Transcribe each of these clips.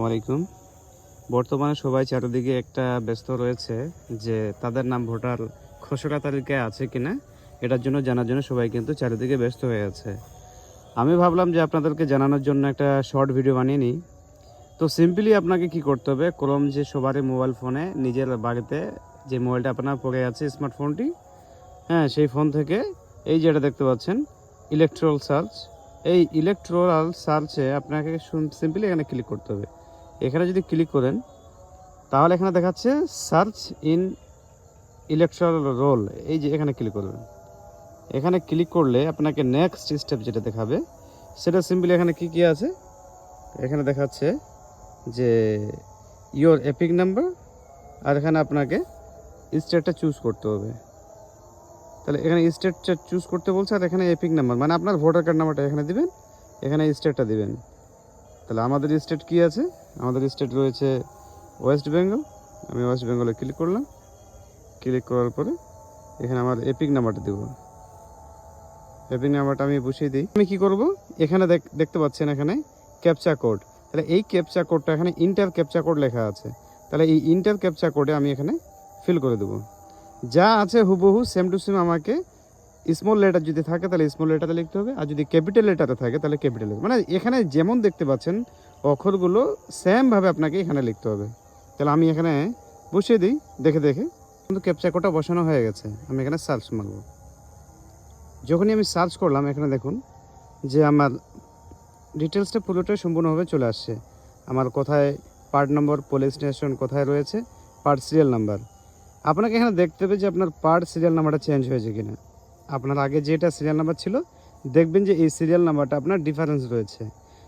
আসসালামু আলাইকুম। বর্তমানে সবাই চারিদিকে একটা ব্যস্ত রয়েছে যে তাদের নাম ভোটার খসড়া তালিকায় আছে কিনা এটার জন্য জানার জন্য সবাই কিন্তু চারিদিকে ব্যস্ত হয়ে আছে। আমি ভাবলাম যে আপনাদেরকে জানানোর জন্য একটা শর্ট ভিডিও বানিয়ে নিই। তো সিম্পলি আপনাকে কি করতে হবে, ক্রোম যে সবারই মোবাইল ফোনে নিজের বাড়িতে যে মোবাইলটা আপনার পড়ে আছে স্মার্টফোনটি, হ্যাঁ সেই ফোন থেকে এই যেটা দেখতে পাচ্ছেন ইলেকট্রাল সার্চ, এই ইলেকট্রাল সার্চে আপনাকে সিম্পলি এখানে ক্লিক করতে হবে। এখানে যদি ক্লিক করেন তাহলে এখানে দেখাচ্ছে সার্চ ইন ইলেকট্রাল রোল, এই যে এখানে ক্লিক করবেন। এখানে ক্লিক করলে আপনাকে নেক্সট স্টেপ যেটা দেখাবে সেটা সিম্পলি এখানে কি কি আছে এখানে দেখাচ্ছে যে ইয়োর এপিক নাম্বার, আর এখানে আপনাকে স্টেটটা চুজ করতে হবে। তাহলে এখানে স্টেটটা চুজ করতে বলছে, আর এখানে এপিক নাম্বার মানে আপনার ভোটার কার্ড নাম্বারটা এখানে দিবেন, এখানে স্টেটটা দিবেন। তাহলে আমাদের স্টেট কি আছে, আমাদের স্টেট রয়েছে ওয়েস্ট বেঙ্গল। আমি ওয়েস্ট বেঙ্গলে ক্লিক করলাম। ক্লিক করার পরে এখানে আমার এপিক নাম্বারটা দেবো। এপিক নাম্বারটা আমি বসিয়ে দিই। আমি কি করব, এখানে দেখতে পাচ্ছেন এখানে ক্যাপচা কোড। তাহলে এই ক্যাপচা কোডটা এখানে ইন্টার ক্যাপচা কোড লেখা আছে। তাহলে এই ইন্টার ক্যাপচা কোডে আমি এখানে ফিল করে দেবো। যা আছে হুবহু সেম টু সেম আমাকে স্মল লেটার যদি থাকে তাহলে স্মল লেটারে লিখতে হবে, আর যদি ক্যাপিটাল লেটারে থাকে তাহলে ক্যাপিটাল, মানে এখানে যেমন দেখতে পাচ্ছেন অক্ষরগুলো সেমভাবে আপনাকে এখানে লিখতে হবে। তাহলে আমি এখানে বসিয়ে দিই দেখে দেখে। কিন্তু ক্যাপচা কোডটা বসানো হয়ে গেছে। আমি এখানে সার্চ মারব। যখনই আমি সার্চ করলাম এখানে দেখুন যে আমার ডিটেলসটা পুরোটাই সম্পূর্ণভাবে চলে আসছে। আমার কোথায় পার্ট নম্বর, পুলিশ স্টেশন কোথায় রয়েছে, পার্ট সিরিয়াল নাম্বার। আপনাকে এখানে দেখতে হবে যে আপনার পার্ট সিরিয়াল নাম্বারটা চেঞ্জ হয়েছে কিনা। আপনার আগে যেটা সিরিয়াল নাম্বার ছিল দেখবেন যে এই সিরিয়াল নাম্বারটা আপনার ডিফারেন্স রয়েছে।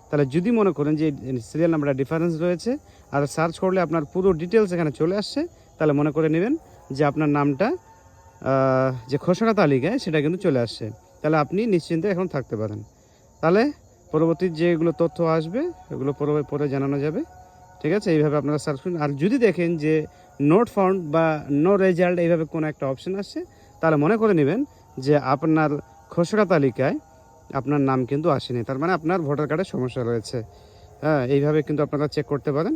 তাহলে যদি মনে করেন যে সিরিয়াল নাম্বারটা ডিফারেন্স রয়েছে আর সার্চ করলে আপনার পুরো ডিটেলস এখানে চলে আসছে, তাহলে মনে করে নেবেন যে আপনার নামটা যে খসড়া তালিকায় সেটা কিন্তু চলে আসছে। তাহলে আপনি নিশ্চিন্তে এখন থাকতে পারেন। তাহলে পরবর্তী যেগুলো তথ্য আসবে এগুলো পরে জানানো যাবে। ঠিক আছে, এইভাবে আপনারা সার্চ করুন। আর যদি দেখেন যে নোট ফাউন্ড বা নো রেজাল্ট এইভাবে কোনো একটা অপশন আসছে, তাহলে মনে করে নেবেন যে আপনার খসড়া তালিকায় আপনার নাম কিন্তু আসেনি, তার মানে আপনার ভোটার কার্ডের সমস্যা রয়েছে। হ্যাঁ, এইভাবে কিন্তু আপনারা চেক করতে পারেন।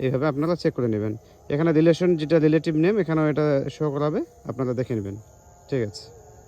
এইভাবে আপনারা চেক করে নেবেন। এখানে রিলেশন যেটা রিলেটিভ নেম এখানেও এটা শো করাবে, আপনারা দেখে নেবেন। ঠিক আছে।